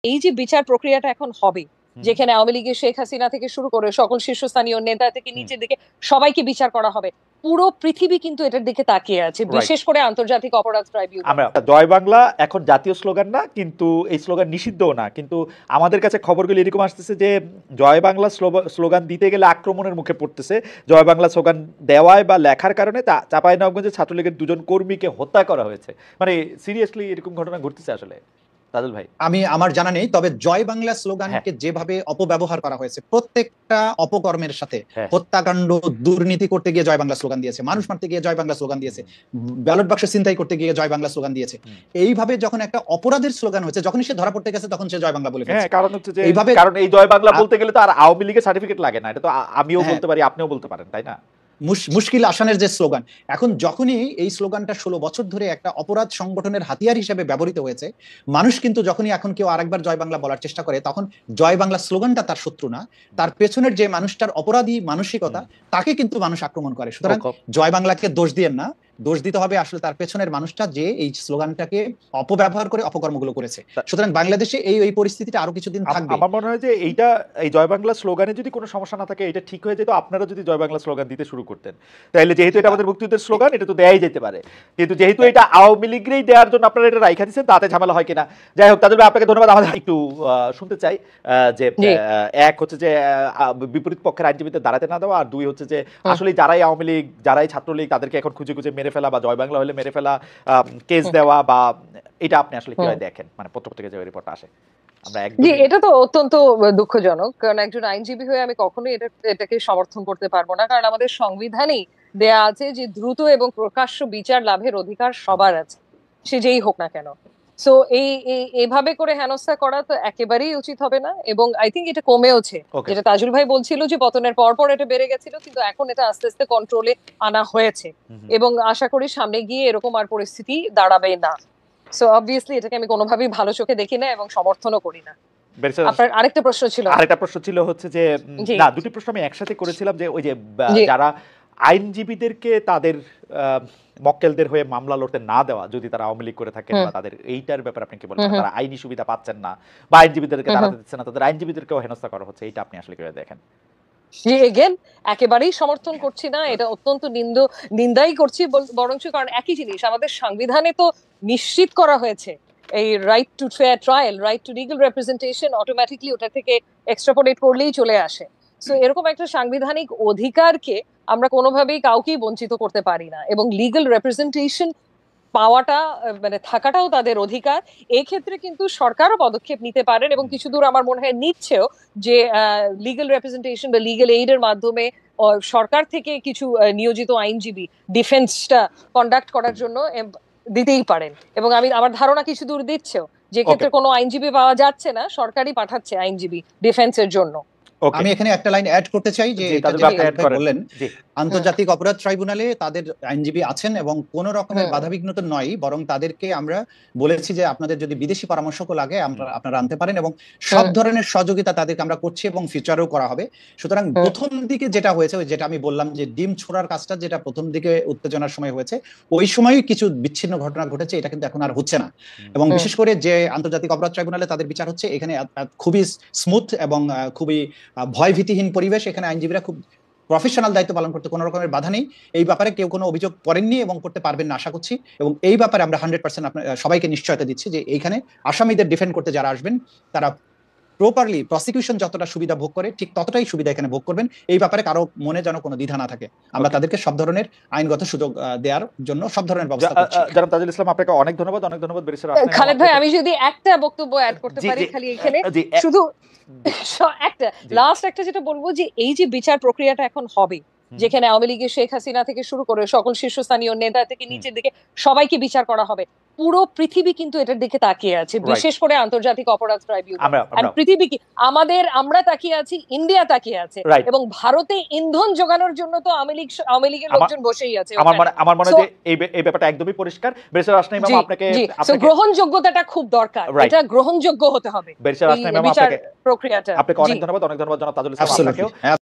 এই যে বিচার প্রক্রিয়াটা এখন হবে, যেখানে আওয়ামী লীগের শেখ হাসিনা থেকে শুরু করে সকল শীর্ষস্থানীয় নেতা থেকে নিচের দিকে সবাইকে বিচার করা হবে, পুরো পৃথিবী কিন্তু এটার দিকে তাকিয়ে আছে, বিশেষ করে আন্তর্জাতিক অপরাধ ট্রাইব্যুনাল। আমরা জয় বাংলা এখন জাতীয় স্লোগান না, কিন্তু এই স্লোগান নিষিদ্ধও না, কিন্তু আমাদের কাছে খবরগুলো এরকম আসতেছে যে জয় বাংলা স্লোগান দিতে গেলে আক্রমণের মুখে পড়তেছে। জয় বাংলা স্লোগান দেওয়ায় বা লেখার কারণে চাঁপাইনবাবগঞ্জে ছাত্রলীগের 2 জন কর্মীকে হত্যা করা হয়েছে। মানে সিরিয়াসলি এরকম ঘটনা ঘটতেছে আসলে তাজুল ভাই? আমার জানা নেই, তবে জয় বাংলা স্লোগানকে যেভাবে অপব্যবহার করা হয়েছে, প্রত্যেকটা অপকর্মের সাথে, হত্যাকাণ্ড দুর্নীতি করতে গিয়ে জয় বাংলা স্লোগান দিয়েছে, মানুষ মারতে গিয়ে জয় বাংলা স্লোগান দিয়েছে, ব্যালট বাক্স ছিনতাই করতে গিয়ে জয় বাংলা স্লোগান দিয়েছে। এইভাবে যখন একটা অপরাধের স্লোগান হয়েছে, যখনই সে ধরা পড়তে গেছে তখন সে জয় বাংলা বলে ফেলেছে। কারণ হচ্ছে যে কারণ এই জয় বাংলা বলতে গেলে তো আর আওয়ামী লীগের সার্টিফিকেট লাগে না, এটা তো আমিও বলতে পারি, আপনিও বলতে পারেন, তাই না? মুশকিল আসানের যে স্লোগান, এখন যখনই এই স্লোগানটা 16 বছর ধরে একটা অপরাধ সংগঠনের হাতিয়ার হিসেবে ব্যবহৃত হয়েছে, মানুষ কিন্তু যখনই এখন কেউ আরেকবার জয় বাংলা বলার চেষ্টা করে, তখন জয় বাংলা স্লোগানটা তার শত্রু না, তার পেছনের যে মানুষটার অপরাধী মানসিকতা, তাকে কিন্তু মানুষ আক্রমণ করে। সুতরাং জয় বাংলাকে দোষ দিয়েন না, দোষ দিতে হবে আসলে তার পেছনের মানুষটা যে এই স্লোগানটাকে অপব্যবহার করে অপকর্মগুলো করেছে। সুতরাং বাংলাদেশে এই পরিস্থিতিটা আরো কিছুদিন থাকবে। আমার মনে হয় যে এই জয় বাংলা স্লোগানে যদি কোনো সমস্যা না থাকে, এটা ঠিক হয়ে যেত আপনারা যদি জয় বাংলা স্লোগান দিতে শুরু করতেন। তাহলে যেহেতু এটা আমাদের মুক্তিযুদ্ধের স্লোগান, এটা তো দেয়াই যেতে পারে, কিন্তু যেহেতু এটা আওয়ামী লীগেরই দেওয়ার জন্য আপনারা এটা রাইখা দিচ্ছেন, তাতে ঝামেলা হয় কিনা। যাই হোক, তাদের আপনাকে ধন্যবাদ। আমাদের একটু শুনতে চাই যে এক হচ্ছে যে বিপরীত পক্ষের আইনজীবীদের দাঁড়াতে না দেওয়া, আর 2 হচ্ছে যে আসলে যারাই আওয়ামী লীগ, যারাই ছাত্রলীগ, তাদেরকে এখন খুঁজে খুঁজে মেরে ফেলা বা জয় বাংলা হলে মেরে ফেলা, কেস দেওয়া, বা এটা আপনি আসলে কিভাবে দেখেন? মানে পত্র-পত্রিকায় যে রিপোর্ট আসে, এটা তো অত্যন্ত দুঃখজনক, কারণ একজন আইনজীবী হয়ে আমি কখনোই এটাকে সমর্থন করতে পারবো না, কারণ আমাদের সংবিধানেই দেয়া আছে যে দ্রুত এবং প্রকাশ্য বিচার লাভের অধিকার সবার আছে, সে যেই হোক না কেন। সো এইভাবে করে হেনস্থা করা তো একেবারেই উচিত হবে না, এবং আই থিঙ্ক এটা কমেওছে। যেটা তাজুল ভাই বলছিল যে পতনের পর এটা বেড়ে গেছিল, কিন্তু এখন এটা আস্তে আস্তে কন্ট্রোলে আনা হয়েছে, এবং আশা করি সামনে গিয়ে এরকম আর পরিস্থিতি দাঁড়াবে না। সো অবভিয়াসলি এটাকে আমি কোনোভাবেই ভালো চোখে দেখি না এবং সমর্থনও করি না। আপনার আরেকটা প্রশ্ন ছিল হচ্ছে যে, না, 2টি প্রশ্ন আমি একসাথে করেছিলাম, যে ওই যে যারা আইনজীবীদেরকে তাদের মক্কেলদের হয়ে মামলা লড়তে না দেওয়া, যদি তারা আওয়ামী লীগ করে থাকেন, বা তাদের এইটার ব্যাপারে আপনি কি বলবেন? তারা আইনি সুবিধা পাচ্ছেন না বা আইনজীবীদেরকে দাঁড়াতে দিচ্ছে না, তাদের আইনজীবীদেরকেও হেনস্থা করা হচ্ছে, এইটা আপনি আসলে কিভাবে দেখেন? একেবারেই সমর্থন করছি না, এটা অত্যন্ত নিন্দাই করছি বরঞ্চ, কারণ একই জিনিস আমাদের সংবিধানে তো নিশ্চিত করা হয়েছে, এই right two fair trial, right two legal representation automatically ওটা থেকে এক্সট্রাপোলেট করলেই চলে আসে। সো এরকম একটা সাংবিধানিক অধিকারকে আমরা কোনোভাবেই কাউকেই বঞ্চিত করতে পারি না, এবং লিগ্যাল রিপ্রেজেন্টেশন পাওয়াটা মানে থাকাটাও তাদের অধিকার। এই ক্ষেত্রে কিন্তু সরকারও পদক্ষেপ নিতে পারেন, এবং কিছু দূর আমার মনে হয় নিচ্ছেও, যে লিগ্যাল রিপ্রেজেন্টেশন বা লিগ্যাল এইড এর মাধ্যমে সরকার থেকে কিছু নিয়োজিত আইনজীবী ডিফেন্সটা কন্ডাক্ট করার জন্য দিতেই পারেন, এবং আমার ধারণা কিছু দূর দিচ্ছেও। যে ক্ষেত্রে কোনো আইনজীবী পাওয়া যাচ্ছে না, সরকারই পাঠাচ্ছে আইনজীবী ডিফেন্সের জন্য। আমি এখানে একটা লাইন অ্যাড করতে চাই, যে বললেন আন্তর্জাতিক অপরাধ ট্রাইব্যুনালে তাদের আইনজীবী আছেন, এবং কোন রকমের বাধাবিঘ্নত নয়, বরং তাদেরকে আমরা বলেছি যে আপনাদের যদি বিদেশি পরামর্শক লাগে আপনারা আনতে পারেন, এবং সব ধরনের সহযোগিতা তাদেরকে আমরা করছি, এবং ফিউচারেও করা হবে। সুতরাং প্রথম দিকে যেটা হয়েছে, যেটা আমি বললাম যে ডিম ছোড়ার কাজটা যেটা প্রথম দিকে উত্তেজনার সময় হয়েছে, ওই সময়ই কিছু বিচ্ছিন্ন ঘটনা ঘটেছে, এটা কিন্তু এখন আর হচ্ছে না। এবং বিশেষ করে যে আন্তর্জাতিক অপরাধ ট্রাইব্যুনালে তাদের বিচার হচ্ছে, এখানে খুবই স্মুথ এবং খুবই ভয়ভীতিহীন পরিবেশ। এখানে আইনজীবীরা খুব প্রফেশনাল দায়িত্ব পালন করতে কোনো রকমের বাধা নেই। এই ব্যাপারে কেউ কোনো অভিযোগ করেননি এবং করতে পারবেন না আশা করছি, এবং এই ব্যাপারে আমরা 100% সবাইকে নিশ্চয়তা দিচ্ছি যে এইখানে আসামিদের ডিফেন্ড করতে যারা আসবেন, তারা প্রপারলি প্রসিকিউশন যতটা সুবিধা ভোগ করে, ঠিক ততটাই সুবিধা এখানে ভোগ করবেন। এই ব্যাপারে কারো মনে যেন কোনো দ্বিধা না থাকে। আমরা তাদেরকে সব ধরনের আইনগত সুযোগ দেওয়ার জন্য সব ধরনের ব্যবস্থা করছি। জনাব তাজুল ইসলাম, আপনাকে অনেক ধন্যবাদ। ব্যারিস্টার খালেদ ভাই, আমি যদি একটা বক্তব্য অ্যাড করতে পারি খালি এখানে, শুধু একটা যেটা বলবো, যে এই যে বিচার প্রক্রিয়াটা এখন হবে, যেখানে আওয়ামী লীগের শেখ হাসিনা থেকে শুরু করে সকল শীর্ষস্থানীয় নেতা থেকে নিচের দিকে সবাইকে বিচার করা হবে, পুরো পৃথিবী কিন্তু এটার দিকে তাকিয়ে আছে, বিশেষ করে আন্তর্জাতিক অপরাধ ট্রাইব্যুনাল। পৃথিবী কি আমরা তাকিয়ে আছি, ইন্ডিয়া তাকিয়ে আছে, এবং ভারতে ইন্ধন যোগানোর জন্য তো আওয়ামী লীগের লোকজন বসেই আছে। আমার মনে হয় যে এই ব্যাপারটা একদমই পরিষ্কার। ব্যারিস্টার আসনা ইমাম, আপনাকে গ্রহণযোগ্যতাটা খুব দরকার, এটা গ্রহণযোগ্য হতে হবে ব্যারিস্টার আসনা ইমাম, আপনাকে প্রক্রিয়াটা। আপনাকে অনেক ধন্যবাদ জনাব তাজুল ইসলাম।